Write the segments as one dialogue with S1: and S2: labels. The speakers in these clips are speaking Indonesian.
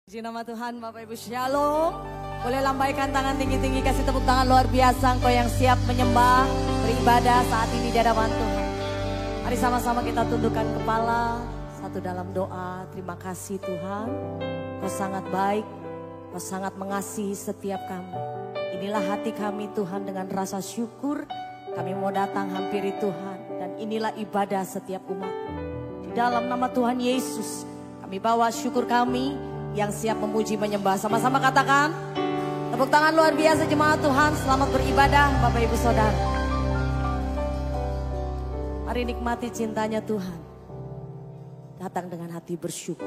S1: Puji nama Tuhan, Bapak Ibu Shalom. Boleh lambaikan tangan tinggi-tinggi, kasih tepuk tangan luar biasa. Engkau yang siap menyembah, beribadah saat ini di hadapan Tuhan. Mari sama-sama kita tundukkan kepala, satu dalam doa. Terima kasih Tuhan, Kau sangat baik, Kau sangat mengasihi setiap kami. Inilah hati kami Tuhan, dengan rasa syukur kami mau datang hampiri Tuhan. Dan inilah ibadah setiap umat. Di dalam nama Tuhan Yesus, kami bawa syukur kami yang siap memuji menyembah. Sama-sama katakan, tepuk tangan luar biasa jemaat Tuhan. Selamat beribadah Bapak Ibu Saudara. Mari nikmati cintanya Tuhan. Datang dengan hati bersyukur.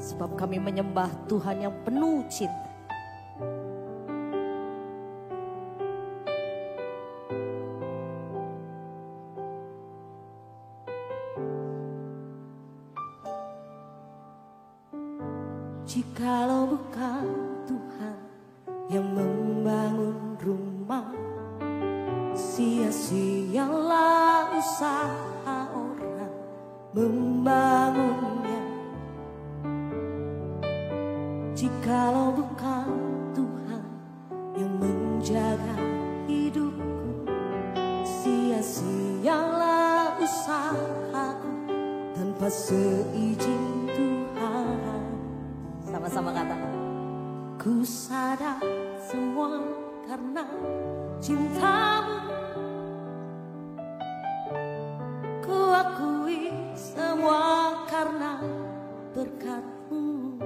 S1: Sebab kami menyembah Tuhan yang penuh cinta. Jikalau bukan Tuhan yang membangun rumah, sia-sialah usaha orang membangunnya. Jikalau bukan Tuhan yang menjaga hidupku, sia-sialah usahaku tanpa seizin Tuhan. Sama-sama katakan, ku sadar semua karena cintamu, ku akui semua karena berkatmu.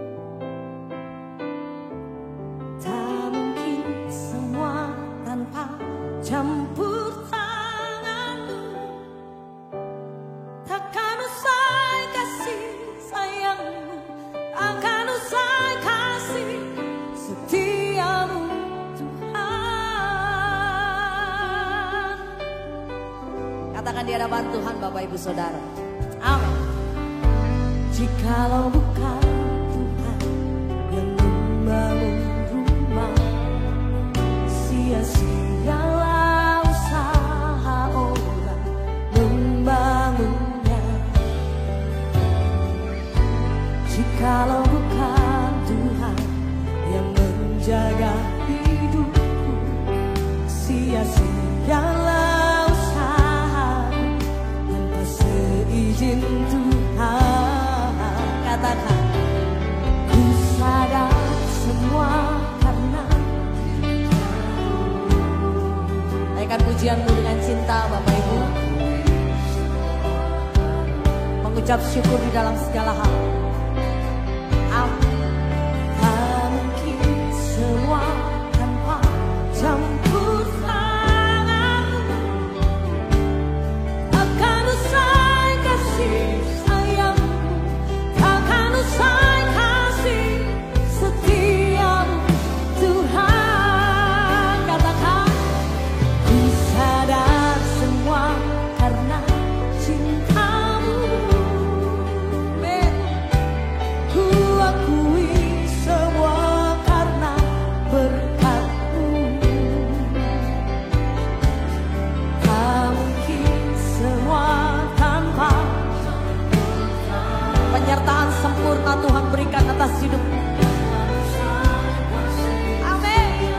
S1: Tak mungkin semua tanpa campur tanganmu. Takkan usai kasih sayangmu, takkan usai kasih setiamu Tuhan. Katakan di hadapan Tuhan Bapak Ibu Saudara, amin. Jikalau bukan Tuhan yang membangun rumah, sia-sialah usaha orang membangunnya. Jikalau bukan Tuhan yang menjaga hidupku, sia-sialah usahaku tanpa seizin Tuhan. Katakan, ku sadar semua karena naikkan pujianmu dengan cinta Bapak Ibu, mengucap syukur di dalam segala hal. Tak mungkin semua tanpa campur tanganmu. Takkan usai kasih sayangmu, takkan usai kasih setiamu Tuhan. Katakan, ku sadar semua karena cintamu. Ku akui semua karena berkatmu. Tak mungkin semua tanpa penyertaan sempurna Tuhan berikan atas hidupmu. Amin.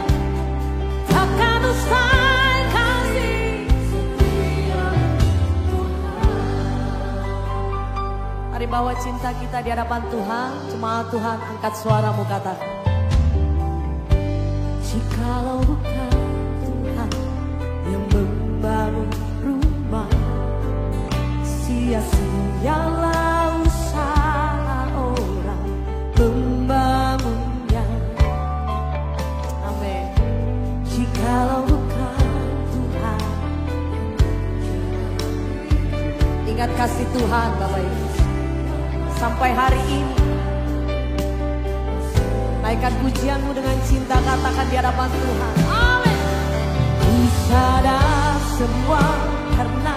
S1: Takkan usai kasih. Mari bawa cinta kita di hadapan Tuhan. Jemaat Tuhan, angkat suaramu, katakan, jikalau bukan Tuhan yang membangun rumah, sia-sialah usaha orang membangunnya. Amin. Jikalau bukan Tuhan. Ingat kasih Tuhan Bapak Ibu. Sampai hari ini, naikkan pujianmu dengan cinta, katakan di hadapan Tuhan, amin. Ku sadar semua karena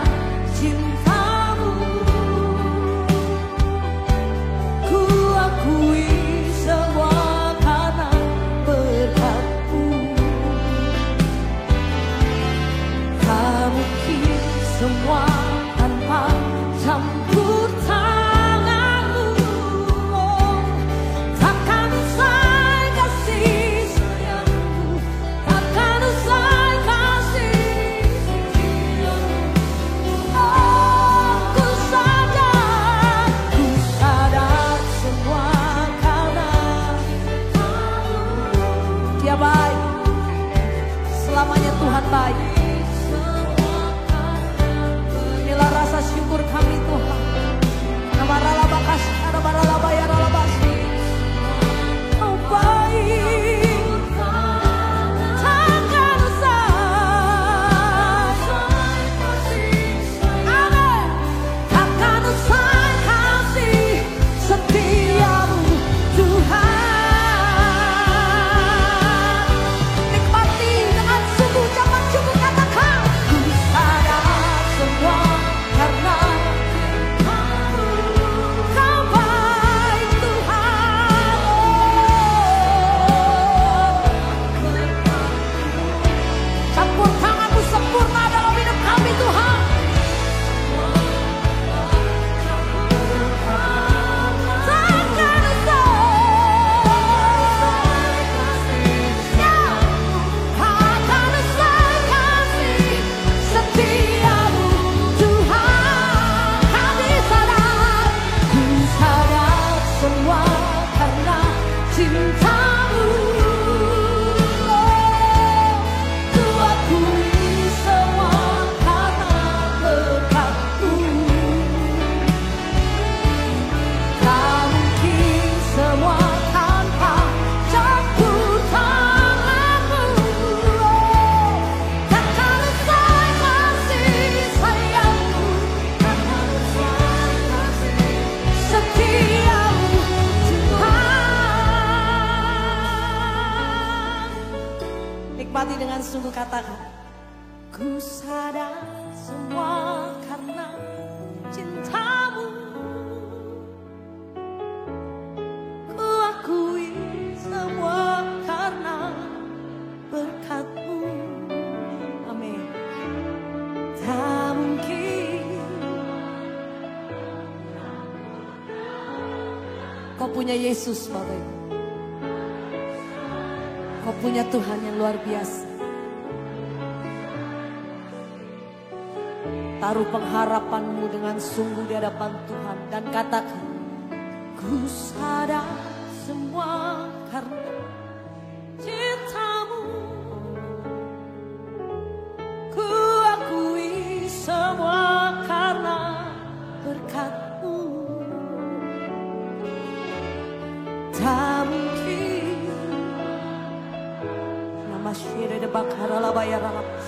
S1: cintamu, ku akui semua karena berkatmu. Tak mungkin semua tanpa campur tanganmu. Oh, takkan usai kasih sayangmu, takkan usai kasih setiamu. Oh, ku sadar semua karena Dia baik. Selamanya Tuhan baik. Inilah rasa syukur kami Tuhan. Kau baik, takkan usai. Amin. Takkan usai kasih setiamu Tuhan. Nikmati dengan sungguh ucapan syukur, katakan ku sadar semua karena Kau baik Tuhan. Campur tanganmu sempurna dalam hidup kami Tuhan. Takkan usai kasih setiamu Tuhan. Kami sadar, ku sadar semua karena cintamu. Oh, ku akui semua karena berkat-Mu. Tak mungkin semua tanpa campur tanganmu. Oh, takkan usai kasih sayangmu, takkan usai kasih setiamu Tuhan. Nikmati dengan sungguh, katakan ku sadar semua karena cintamu. Ku akui semua karena berkat-Mu. Amin. Tak mungkin. Kau punya Yesus Bapak Ibu. Kau punya Tuhan yang luar biasa. Taruh pengharapanmu dengan sungguh di hadapan Tuhan dan katakan, ku sadar semua karena cintamu. Ku akui semua karena berkat-Mu. Tak mungkin. Nama syirah de bakara la bayar lapas.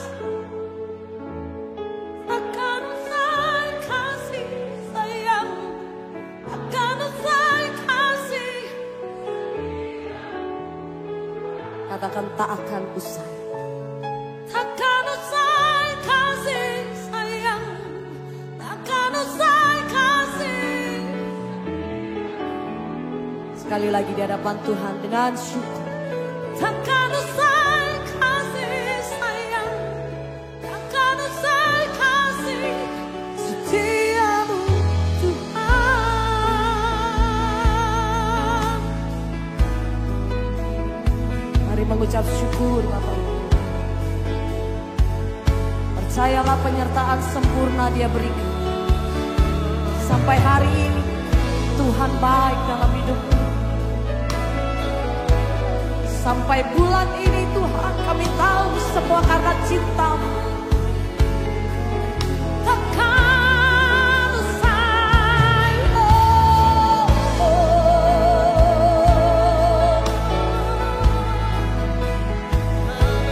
S1: Akan usai kasih sayang, akan usai kasih. Katakan tak akan usai. Takkan usai kasih sayang, takkan usai kasih. Sekali lagi di hadapan Tuhan dengan syukur. Takkan usai kasih sayang, takkan usai kasih setiamu Tuhan. Mari mengucap syukur Bapak Ibu. Percayalah penyertaan sempurna Dia berikan. Sampai hari ini Tuhan baik dalam hidupmu. Sampai bulan ini Tuhan kami tahu semua karena cinta-Mu. Takkan usai,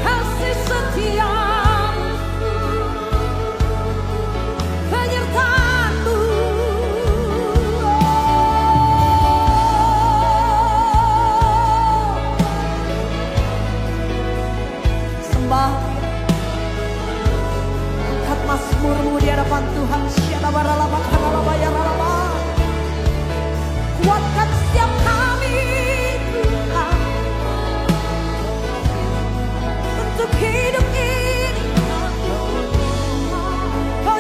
S1: kasih setia-Mu, penyertaan-Mu. Sembah, angkat mazmur-Mu di hadapan Tuhan. Kuatkan setiap kami Tuhan untuk hidup ini. Kau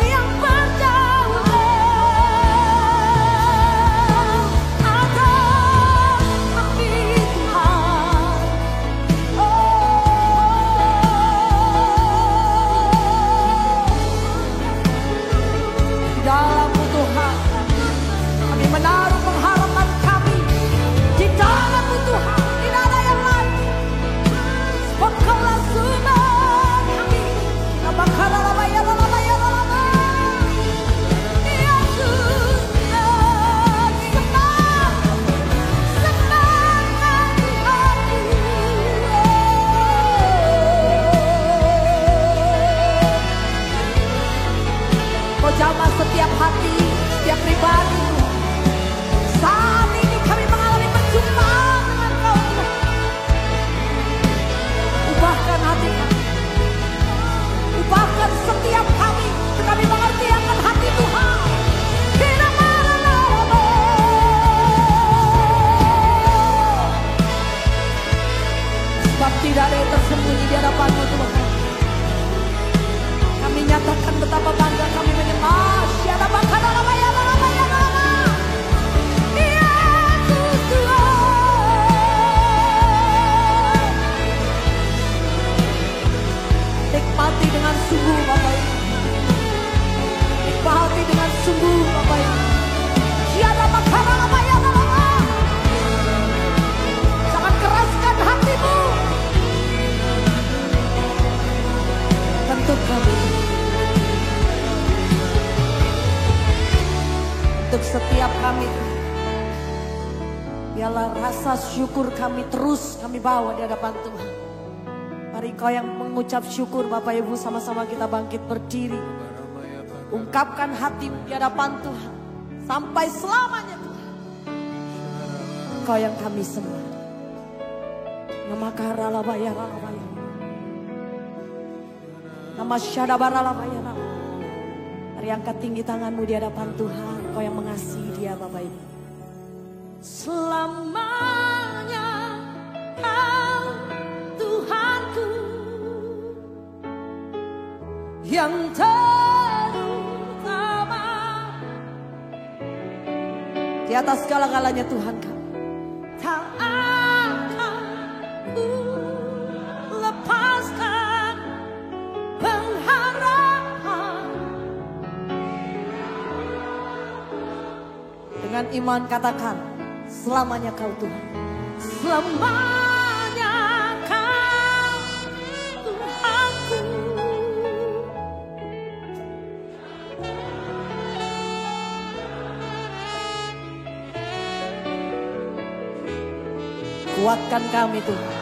S1: menjamah setiap hati, setiap pribadi. Saat ini kami mengalami perjumpaan dengan Kau Tuhan. Ubahkan hati kami, ubahkan setiap kami mengerti akan hati Tuhan. Sebab tidak ada yang tersembunyi di hadapan-Mu Tuhan. Kami nyatakan betapa bangga kami menyembah. Syada bakana lama ya lama ya lama. Yesus Tuhan. Nikmati dengan sungguh Bapak Ibu. Nikmati dengan sungguh Bapak Ibu. Syada bakana lama ya lama. Jangan keraskan hatimu. Bentuk kami. Untuk setiap kami, biarlah rasa syukur kami terus kami bawa di hadapan Tuhan. Mari Kau yang mengucap syukur Bapak Ibu, sama-sama kita bangkit berdiri. Ungkapkan hatimu di hadapan Tuhan sampai selamanya Tuhan. Kau yang kami sembah. Nama karalabaya ralabaya. Nama syadabaralabaya ralabaya. Mari angkat tinggi tanganmu di hadapan Tuhan. Kau yang mengasihi Dia Bapak Ibu. Selamanya Kau Tuhanku yang terutama. Di atas segala-galanya Tuhan kami. Tak akan ku lepaskan pengharapan. Dengan iman katakan, selamanya Kau Tuhan. Selamanya Kau Tuhanku. Kuatkan kami Tuhan.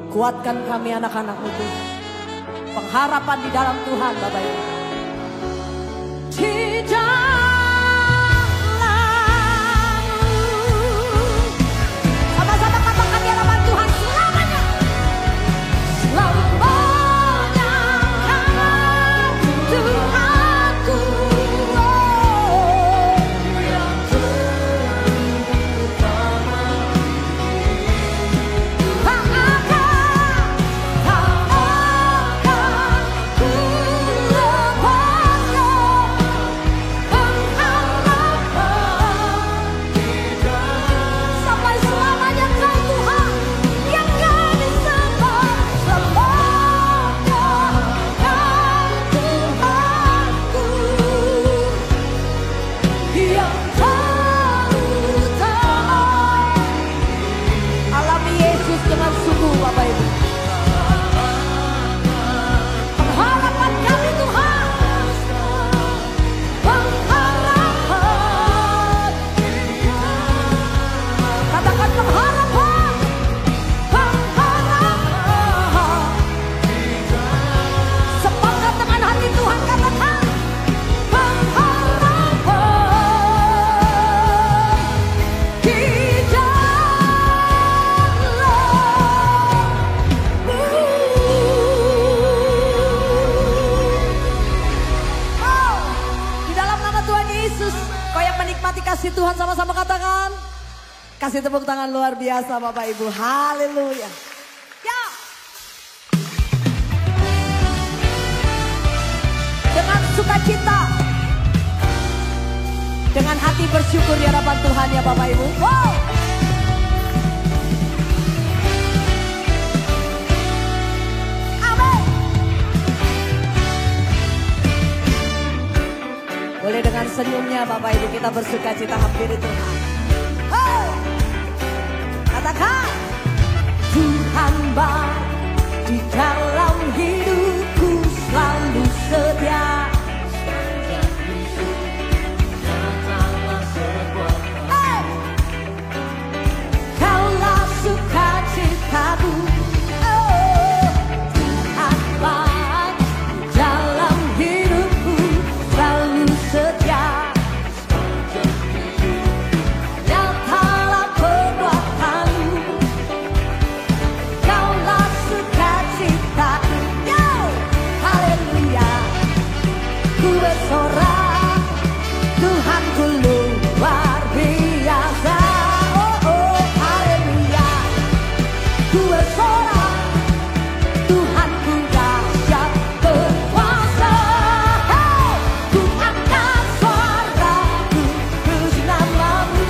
S1: Kuatkan kami anak-anak-Mu Tuhan. Pengharapan di dalam Tuhan Bapak Ibu. Sama-sama katakan di hadapan Tuhan selamanya. Selamanya Kau Tuhanku. Kasih Tuhan, sama-sama katakan. Kasih tepuk tangan luar biasa Bapak Ibu. Haleluya. Ya. Dengan sukacita, dengan hati bersyukur di hadapan Tuhan ya Bapak Ibu. Wow. Amin. Boleh dengan senyumnya Bapak Ibu kita bersukacita hampiri Tuhan. Oh, katakan Tuhan baik di dalam hidupku, selalu setia. Hey, Kaulah sukacitaku. Oh, Tuhan baik di dalam hidupku. bersorak. Tuhanku luar biasa. Oh oh haleluya. Ku bersorak. Tuhanku dahsyat berkuasa. Hey, ku angkat suaraku puji namamu.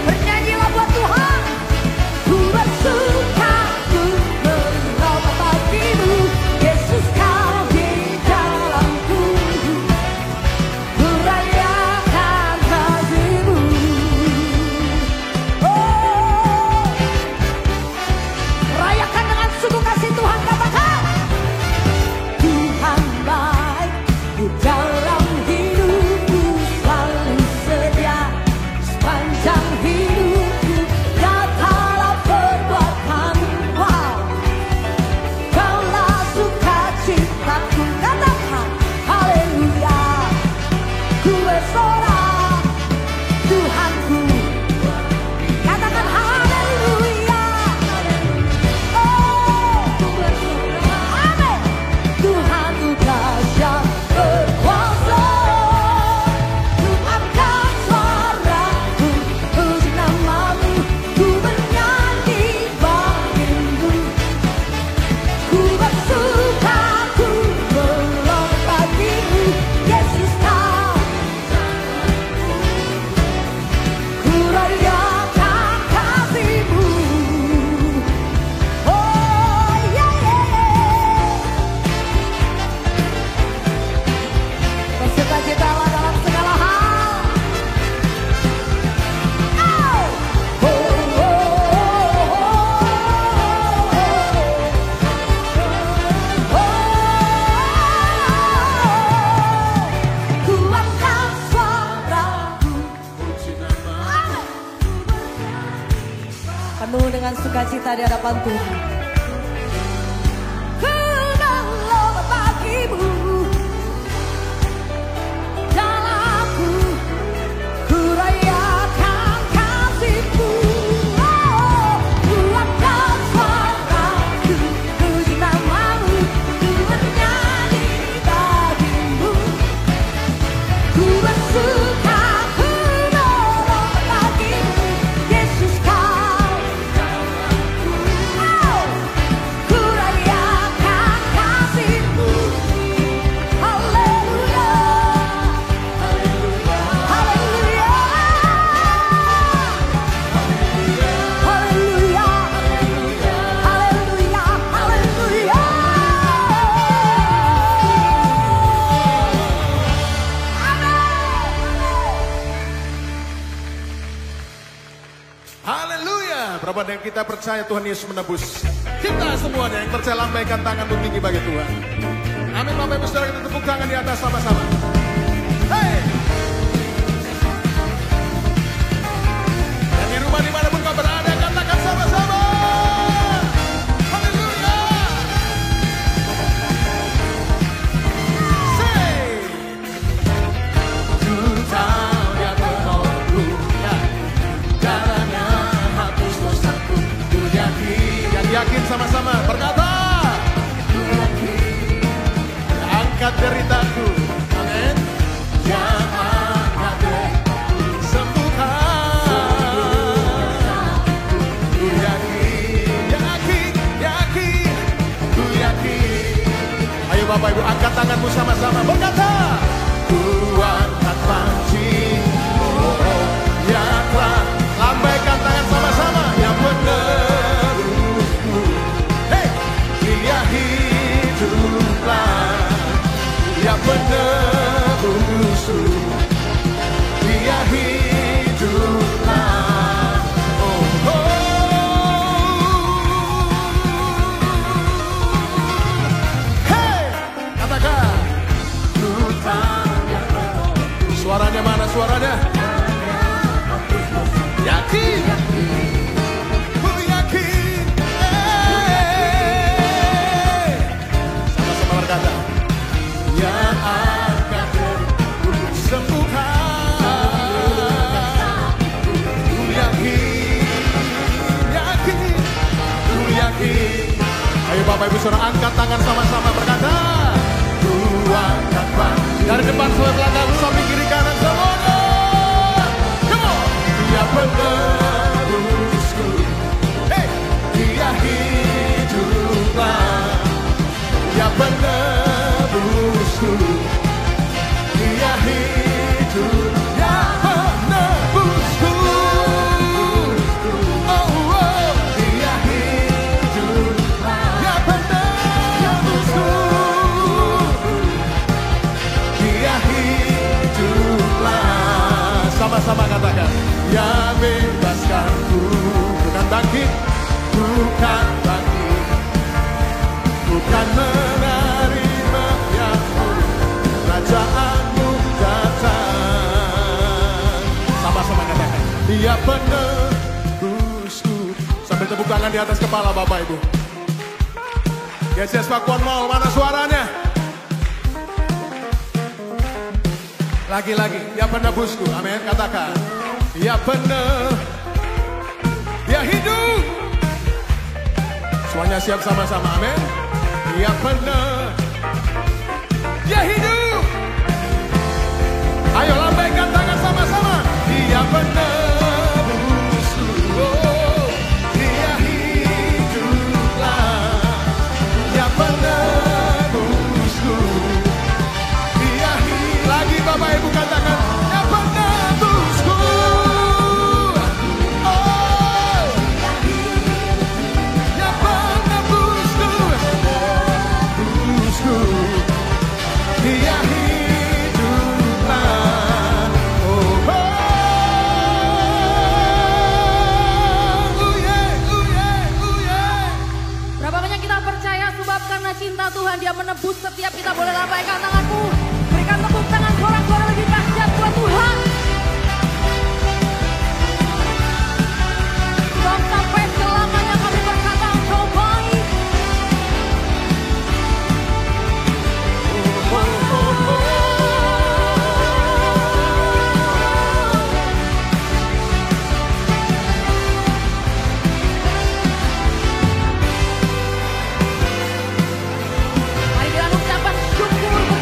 S1: Bernyanyilah buat Tuhan. Ku bersuka, ku menyembah bagimu. Yesus kau di dalamku. Ku rayakan kasih-Mu. Oh, rayakan dengan sungguh kasih Tuhan, katakan. Tuhan baik di dalam hidupku, selalu sedia sepanjang hidupku. Katalah perbuatanmu, wow, Kaulah sukacitaku. Katakan haleluya. Ku bersorak, Tuhanku. Katakan haleluya. Oh, ku bersorak, amin. Tuhanku dahsyat berkuasa. Ku angkat suaraku puji namamu. Ku bernyanyi bagimu. Ku bersuka, ku melompat bagimu. Yesus kau. Ku rayakan kasih-Mu. Oh yeah, yeah. Bersukacitalah dalam segala hal. Oh, oh, oh, oh, oh. Ku angkat suaraku. Penuh dengan sukacita di hadapan Tuhan. Ku melompat bagimu. Dalamku ku rayakan kasih-Mu. Oh, ku angkat suaraku puji namamu. Ku bernyanyi bagimu. Ku bersuka, ku melompat bagimu. Yesus kau. Oh, ku rayakan kasih-Mu. Haleluya. Haleluya. Haleluya. Haleluya. Haleluya.
S2: Haleluya. Berapa yang kita percaya Tuhan Yesus menebus kita semuanya yang percaya, lambaikan tangan untuk tinggi bagi Tuhan. Amin. Bapak Ibu Saudara, kita tepuk tangan di atas sama-sama. Hey. Dan di rumah dimanapun kau berada, katakan sama-sama. Haleluya. Say. Ku tahu Dia penolongku, ya. Darahnya hapus dosaku. Ku yakin, yang yakin sama-sama berkata. Angkat deritaku, amin. Yang angkat deritaku, sembuhkan. Ku yakin, yakin, ku yakin. Ayo Bapak Ibu, angkat tanganmu sama-sama berkata. Ku angkat panci, oh, yang telah, lambaikan tangan sama-sama. Yang menerusku, hey, Dia hiduplah. Yang menebusku, Dia hiduplah. Oh, oh. Hey, katakan. Suaranya mana suaranya? Yakin. Ku yakin. Sama-sama berkata. Yang akan sembuhkan. Ku yakin. Ayo Bapak Ibu Saudara, angkat tangan sama-sama berkata. Ku penebusku. Sambil tepuk tangan di atas kepala Bapak Ibu. Yesus Pakuan Mall, mana suaranya? Lagi-lagi, ya penebusku, amin, katakan. Ya ya hidup. Semuanya siap sama-sama, amin. Ya ya hidup. Ayo lambaikan tangan sama-sama. Dia penebusku, oh, dia hiduplah. Dia penebusku, dia lagi Bapak Ibu katakan. Dia penebusku, oh, dia penebusku, penebusku, dia
S1: cinta Tuhan, Dia menebus setiap kita. Boleh lambaikan tanganmu, berikan tepuk tangan suara-suara lebih dahsyat buat Tuhan. Sampai selamanya kami berkata Engkau baik. Syukur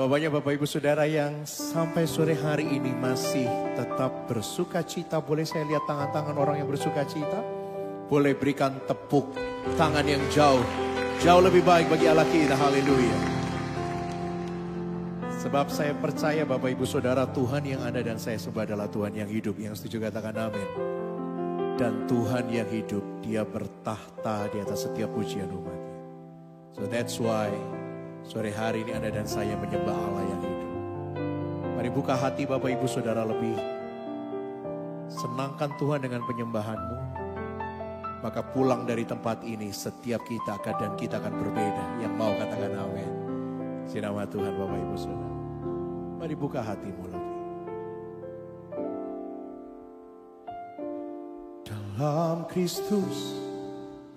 S3: Betapa banyak Bapak Ibu Saudara yang sampai sore hari ini masih tetap bersuka cita. Boleh saya lihat tangan-tangan orang yang bersuka cita? Boleh berikan tepuk tangan yang jauh lebih baik bagi Allah kita. Haleluya. Sebab saya percaya Bapak Ibu Saudara, Tuhan yang ada dan saya sembah adalah Tuhan yang hidup. Yang setuju katakan amin. Dan Tuhan yang hidup, Dia bertahta di atas setiap pujian umatnya. So that's why sore hari ini Anda dan saya menyembah Allah yang hidup. Mari buka hati Bapak Ibu Saudara lebih. Senangkan Tuhan dengan penyembahanmu. Maka pulang dari tempat ini setiap kita akan berbeda. Yang mau katakan amin. Di nama Tuhan Bapak Ibu Saudara. Mari buka hatimu lebih. Dalam Kristus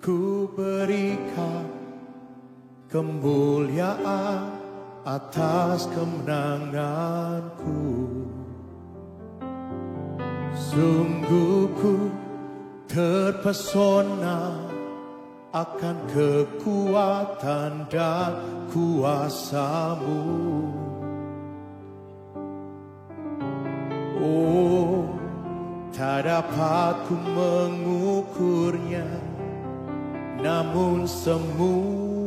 S3: ku berikan kemuliaan atas kemenanganku. Sungguh ku terpesona akan kekuatan dan kuasa-Mu. Oh, tak dapat ku mengukurnya, namun semuanya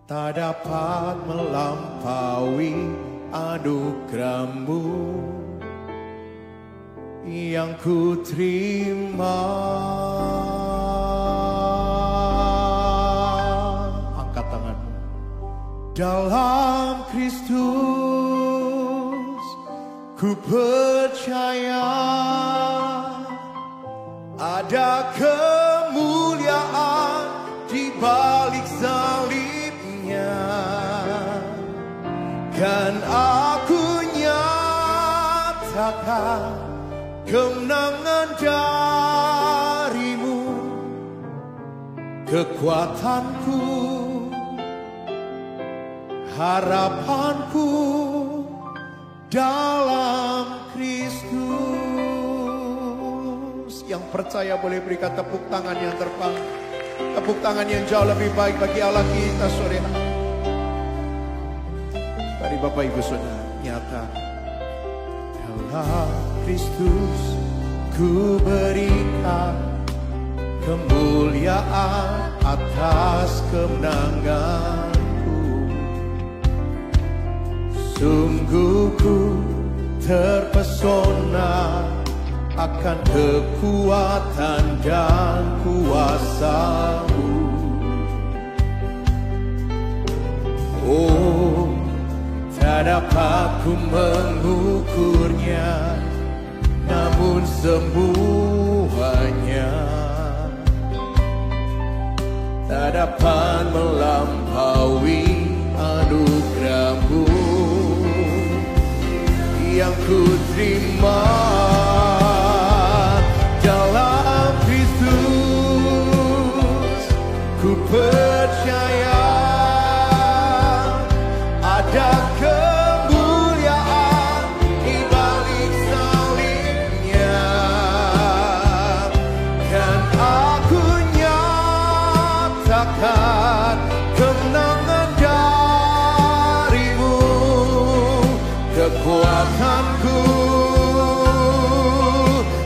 S3: tak dapat melampaui anugerah-Mu yang ku terima. Angkat tanganmu. Dalam Kristus ku percaya ada kemuliaan di balik salibnya. Kan aku nyatakan kemenangan dari-Mu, kekuatanku, harapanku dalam Kristus. Yang percaya boleh berikan tepuk tangan yang terbang, tepuk tangan yang jauh lebih baik bagi Allah kita sore hari. Mari Bapak Ibu Saudara nyata. Dalam Kristus ku berikan kemuliaan atas kemenanganku. Sungguh ku terpesona akan kekuatan dan kuasa-Mu. Oh, tak dapat ku mengukurnya, namun semuanya tak dapat melampaui anugerah-Mu yang ku terima. Dalam Kristus ku percaya ada kemuliaan di balik salibnya. Dan aku nyatakan kemenangan dari-Mu, kekuatanku,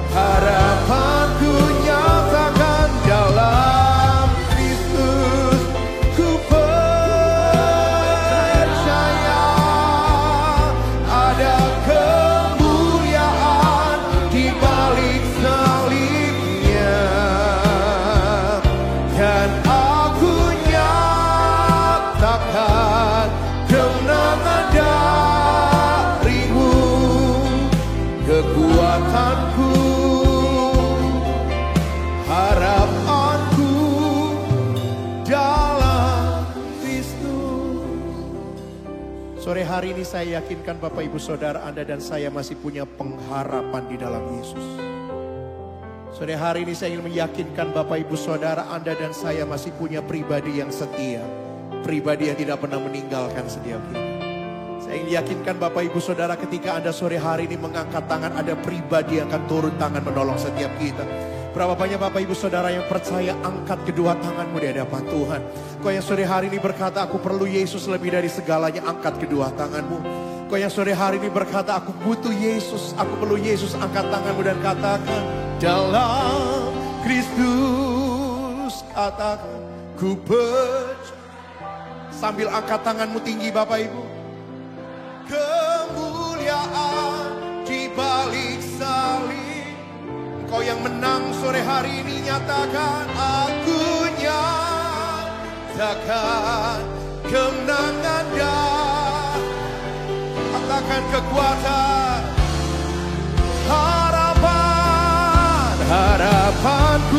S3: harapanku nyatakan dalam Kristus ku percaya ada kemuliaan di balik salibnya. Dan aku nyatakan kemenangan dari-Mu, kekuatanku, harapanku dalam Kristus. Sore hari ini saya yakinkan Bapak Ibu Saudara, Anda dan saya masih punya pengharapan di dalam Yesus. Sore hari ini saya ingin meyakinkan Bapak Ibu Saudara, Anda dan saya masih punya pribadi yang setia, pribadi yang tidak pernah meninggalkan setiap kita. Saya ingin yakinkan Bapak Ibu Saudara, ketika Anda sore hari ini mengangkat tangan, ada pribadi yang akan turun tangan menolong setiap kita. Berapa banyak Bapak Ibu Saudara yang percaya, angkat kedua tanganmu di hadapan Tuhan. Kau yang sore hari ini berkata, aku perlu Yesus lebih dari segalanya, angkat kedua tanganmu. Kau yang sore hari ini berkata, aku butuh Yesus, aku perlu Yesus, angkat tanganmu dan katakan, dalam Kristus, katakan, ku percaya. Sambil angkat tanganmu tinggi Bapak Ibu. Kemuliaan di balik salib. Engkau yang menang sore hari ini, nyatakan, aku nyatakan kemenangan dan katakan kekuatan. Harapanku